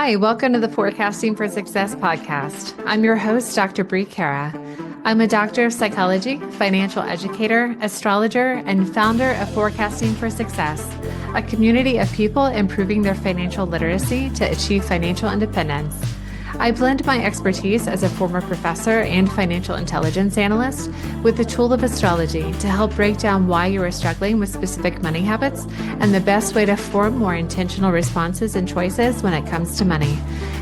Hi, welcome to the Forecasting for Success podcast. I'm your host, Dr. Brie. I'm a doctor of psychology, financial educator, astrologer, and founder of Forecasting for Success, a community of people improving their financial literacy to achieve financial independence. I blend my expertise as a former professor and financial intelligence analyst with the tool of astrology to help break down why you are struggling with specific money habits and the best way to form more intentional responses and choices when it comes to money,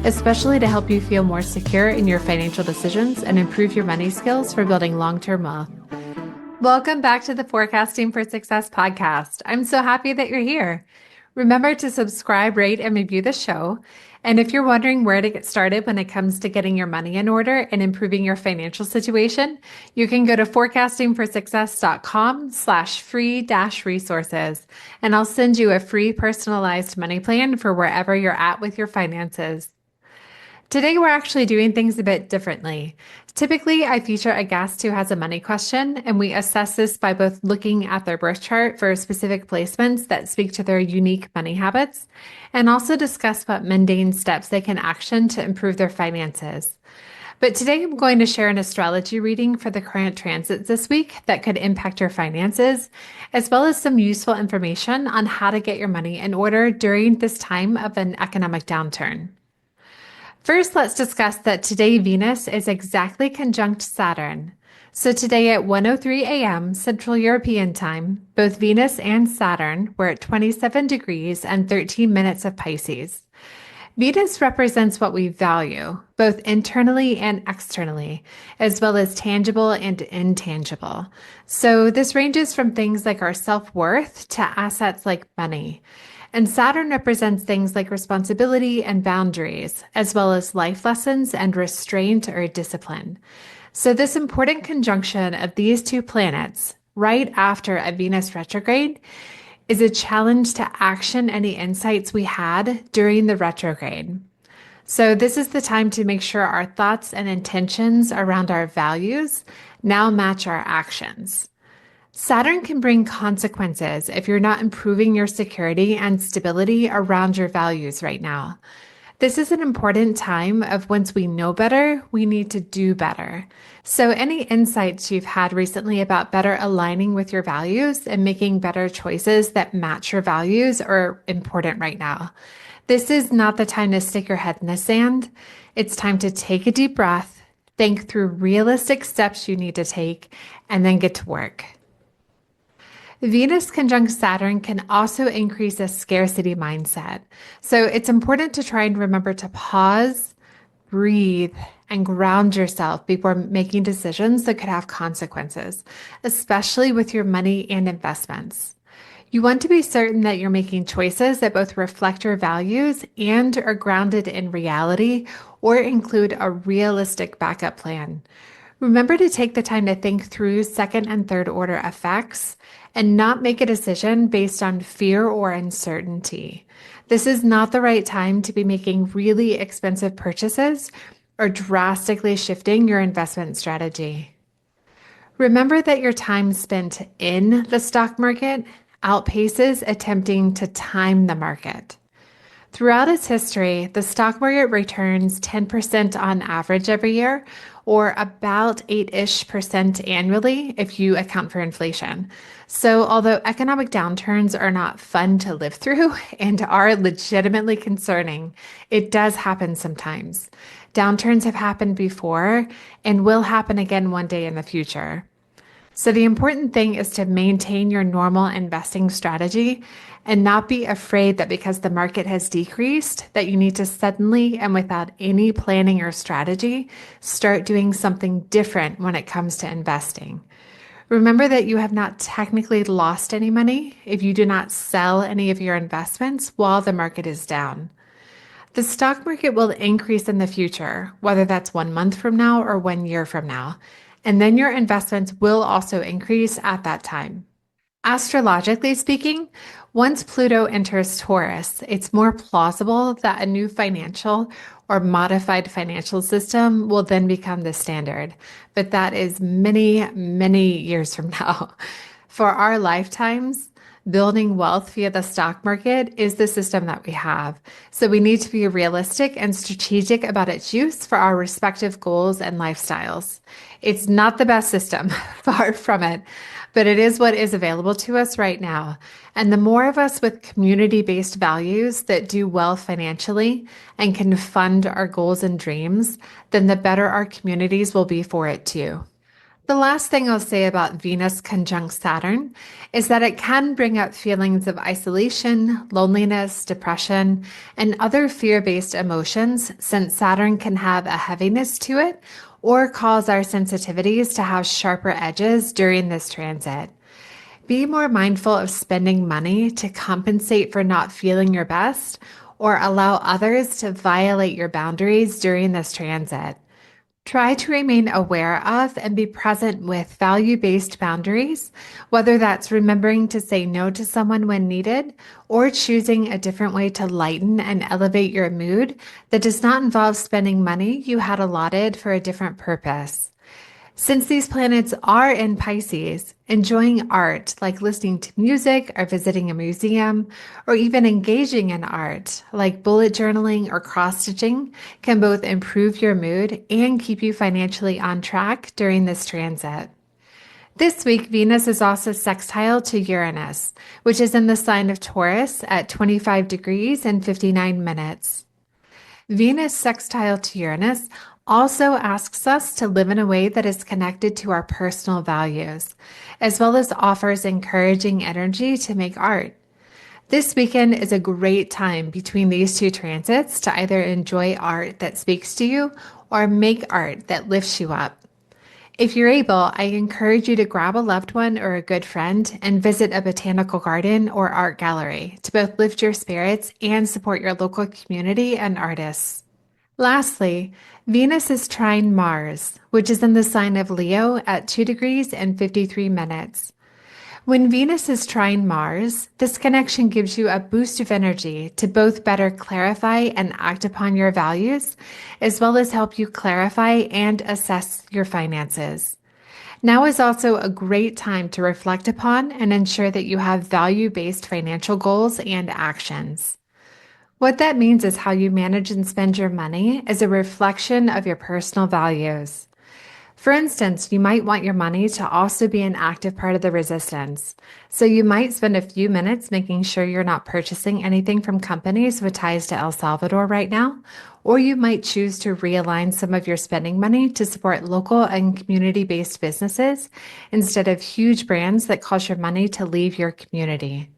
especially to help you feel more secure in your financial decisions and improve your money skills for building long-term wealth. Welcome back to the Forecasting for Success podcast. I'm so happy that you're here. Remember to subscribe, rate, and review the show. And if you're wondering where to get started when it comes to getting your money in order and improving your financial situation, you can go to forecastingforsuccess.com/free-resources, and I'll send you a free personalized money plan for wherever you're at with your finances. Today, we're actually doing things a bit differently. Typically, I feature a guest who has a money question, and we assess this by both looking at their birth chart for specific placements that speak to their unique money habits, and also discuss what mundane steps they can action to improve their finances. But today, I'm going to share an astrology reading for the current transits this week that could impact your finances, as well as some useful information on how to get your money in order during this time of an economic downturn. First, let's discuss that today Venus is exactly conjunct Saturn. So today at 1:03 a.m. Central European Time, both Venus and Saturn were at 27 degrees and 13 minutes of Pisces. Venus represents what we value, both internally and externally, as well as tangible and intangible. So this ranges from things like our self-worth to assets like money. And Saturn represents things like responsibility and boundaries, as well as life lessons and restraint or discipline. So this important conjunction of these two planets, right after a Venus retrograde, is a challenge to action any insights we had during the retrograde. So this is the time to make sure our thoughts and intentions around our values now match our actions. Saturn can bring consequences if you're not improving your security and stability around your values right now. This is an important time of once we know better, we need to do better. So any insights you've had recently about better aligning with your values and making better choices that match your values are important right now. This is not the time to stick your head in the sand. It's time to take a deep breath, think through realistic steps you need to take, and then get to work. Venus conjunct Saturn can also increase a scarcity mindset. So it's important to try and remember to pause, breathe, and ground yourself before making decisions that could have consequences, especially with your money and investments. You want to be certain that you're making choices that both reflect your values and are grounded in reality or include a realistic backup plan. Remember to take the time to think through second and third order effects and not make a decision based on fear or uncertainty. This is not the right time to be making really expensive purchases or drastically shifting your investment strategy. Remember that your time spent in the stock market outpaces attempting to time the market. Throughout its history, the stock market returns 10% on average every year, or about 8-ish% annually if you account for inflation. So although economic downturns are not fun to live through and are legitimately concerning, it does happen sometimes. Downturns have happened before and will happen again one day in the future. So the important thing is to maintain your normal investing strategy and not be afraid that because the market has decreased, that you need to suddenly and without any planning or strategy, start doing something different when it comes to investing. Remember that you have not technically lost any money if you do not sell any of your investments while the market is down. The stock market will increase in the future, whether that's 1 month from now or 1 year from now. And then your investments will also increase at that time. Astrologically speaking, once Pluto enters Taurus, it's more plausible that a new financial or modified financial system will then become the standard. But that is many, many years from now. For our lifetimes, Building wealth via the stock market is the system that we have. So we need to be realistic and strategic about its use for our respective goals and lifestyles. It's not the best system, far from it, but it is what is available to us right now. And the more of us with community-based values that do well financially and can fund our goals and dreams, then the better our communities will be for it too. The last thing I'll say about Venus conjunct Saturn is that it can bring up feelings of isolation, loneliness, depression, and other fear-based emotions, since Saturn can have a heaviness to it or cause our sensitivities to have sharper edges during this transit. Be more mindful of spending money to compensate for not feeling your best or allow others to violate your boundaries during this transit. Try to remain aware of and be present with value-based boundaries, whether that's remembering to say no to someone when needed or choosing a different way to lighten and elevate your mood that does not involve spending money you had allotted for a different purpose. Since these planets are in Pisces, enjoying art, like listening to music or visiting a museum, or even engaging in art, like bullet journaling or cross stitching, can both improve your mood and keep you financially on track during this transit. This week, Venus is also sextile to Uranus, which is in the sign of Taurus at 25 degrees and 59 minutes. Venus sextile to Uranus also asks us to live in a way that is connected to our personal values, as well as offers encouraging energy to make art. This weekend is a great time between these two transits to either enjoy art that speaks to you or make art that lifts you up. If you're able, I encourage you to grab a loved one or a good friend and visit a botanical garden or art gallery to both lift your spirits and support your local community and artists. Lastly, Venus is trine Mars, which is in the sign of Leo at 2 degrees and 53 minutes. When Venus is trine Mars, this connection gives you a boost of energy to both better clarify and act upon your values, as well as help you clarify and assess your finances. Now is also a great time to reflect upon and ensure that you have value-based financial goals and actions. What that means is how you manage and spend your money is a reflection of your personal values. For instance, you might want your money to also be an active part of the resistance. So you might spend a few minutes making sure you're not purchasing anything from companies with ties to El Salvador right now, or you might choose to realign some of your spending money to support local and community-based businesses instead of huge brands that cause your money to leave your community.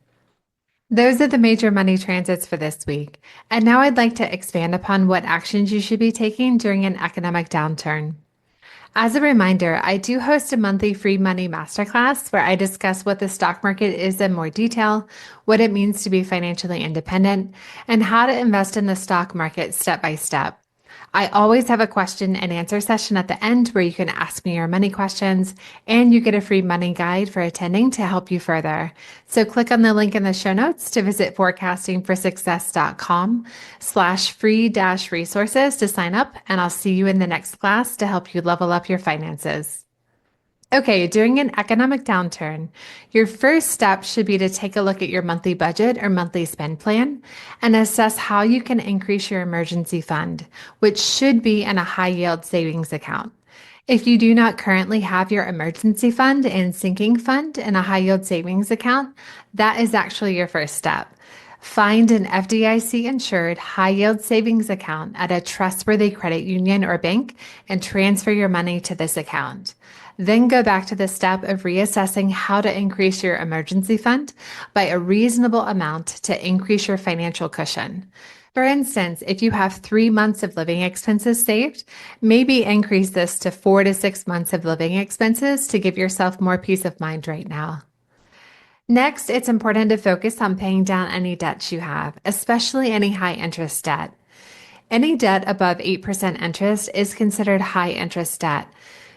Those are the major money transits for this week. And now I'd like to expand upon what actions you should be taking during an economic downturn. As a reminder, I do host a monthly free money masterclass where I discuss what the stock market is in more detail, what it means to be financially independent, and how to invest in the stock market step by step. I always have a question and answer session at the end where you can ask me your money questions, and you get a free money guide for attending to help you further. So click on the link in the show notes to visit forecastingforsuccess.com/free-resources to sign up, and I'll see you in the next class to help you level up your finances. Okay, during an economic downturn, your first step should be to take a look at your monthly budget or monthly spend plan and assess how you can increase your emergency fund, which should be in a high yield savings account. If you do not currently have your emergency fund and sinking fund in a high yield savings account, that is actually your first step. Find an FDIC insured high yield savings account at a trustworthy credit union or bank and transfer your money to this account. Then go back to the step of reassessing how to increase your emergency fund by a reasonable amount to increase your financial cushion. For instance, if you have 3 months of living expenses saved, maybe increase this to 4 to 6 months of living expenses to give yourself more peace of mind right now. Next, it's important to focus on paying down any debts you have, especially any high interest debt. Any debt above 8% interest is considered high interest debt.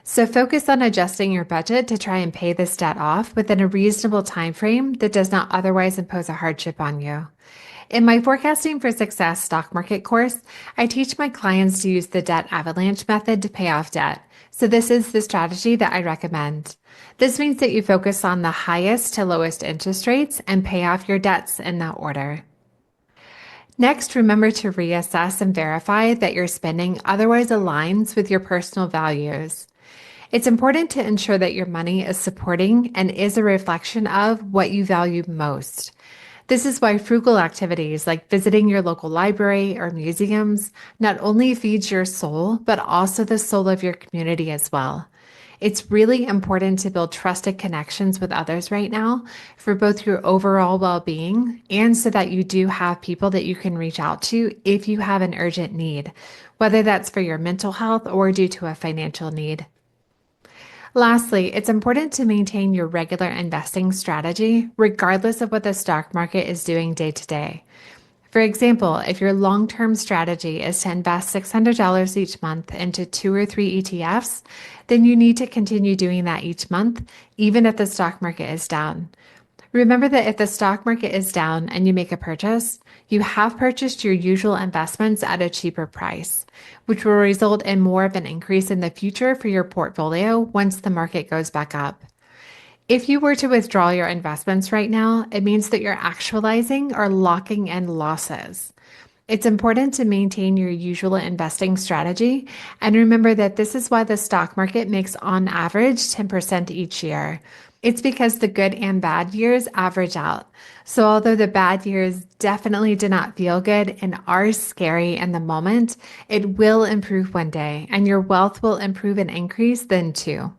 So focus on adjusting your budget to try and pay this debt off within a reasonable time frame that does not otherwise impose a hardship on you. In my Forecasting for Success stock market course, I teach my clients to use the debt avalanche method to pay off debt. So this is the strategy that I recommend. This means that you focus on the highest to lowest interest rates and pay off your debts in that order. Next, remember to reassess and verify that your spending otherwise aligns with your personal values. It's important to ensure that your money is supporting and is a reflection of what you value most. This is why frugal activities like visiting your local library or museums not only feeds your soul, but also the soul of your community as well. It's really important to build trusted connections with others right now for both your overall well-being and so that you do have people that you can reach out to if you have an urgent need, whether that's for your mental health or due to a financial need. Lastly, it's important to maintain your regular investing strategy, regardless of what the stock market is doing day to day. For example, if your long-term strategy is to invest $600 each month into 2 or 3 ETFs, then you need to continue doing that each month, even if the stock market is down. Remember that if the stock market is down and you make a purchase, you have purchased your usual investments at a cheaper price, which will result in more of an increase in the future for your portfolio once the market goes back up. If you were to withdraw your investments right now, it means that you're actualizing or locking in losses. It's important to maintain your usual investing strategy and remember that this is why the stock market makes on average 10% each year. It's because the good and bad years average out. So although the bad years definitely did not feel good and are scary in the moment, it will improve one day and your wealth will improve and increase then too.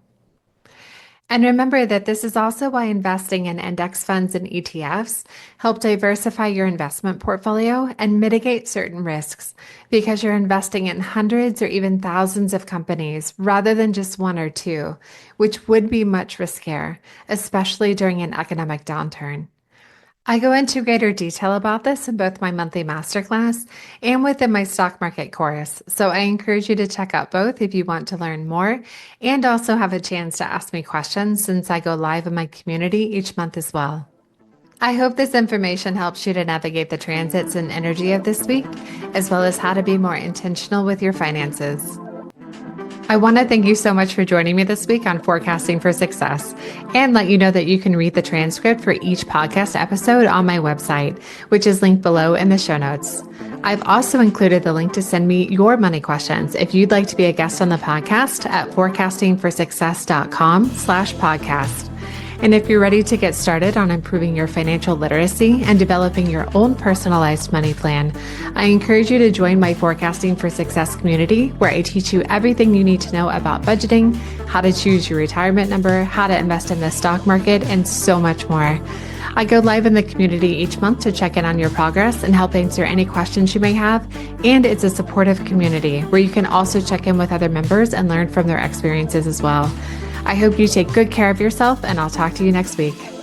And remember that this is also why investing in index funds and ETFs help diversify your investment portfolio and mitigate certain risks because you're investing in hundreds or even thousands of companies rather than just one or two, which would be much riskier, especially during an economic downturn. I go into greater detail about this in both my monthly masterclass and within my stock market course, so I encourage you to check out both if you want to learn more and also have a chance to ask me questions since I go live in my community each month as well. I hope this information helps you to navigate the transits and energy of this week, as well as how to be more intentional with your finances. I want to thank you so much for joining me this week on Forecasting for Success and let you know that you can read the transcript for each podcast episode on my website, which is linked below in the show notes. I've also included the link to send me your money questions if you'd like to be a guest on the podcast at forecastingforsuccess.com/podcast. And if you're ready to get started on improving your financial literacy and developing your own personalized money plan, I encourage you to join my Forecasting for Success community, where I teach you everything you need to know about budgeting, how to choose your retirement number, how to invest in the stock market, and so much more. I go live in the community each month to check in on your progress and help answer any questions you may have. And it's a supportive community where you can also check in with other members and learn from their experiences as well. I hope you take good care of yourself, and I'll talk to you next week.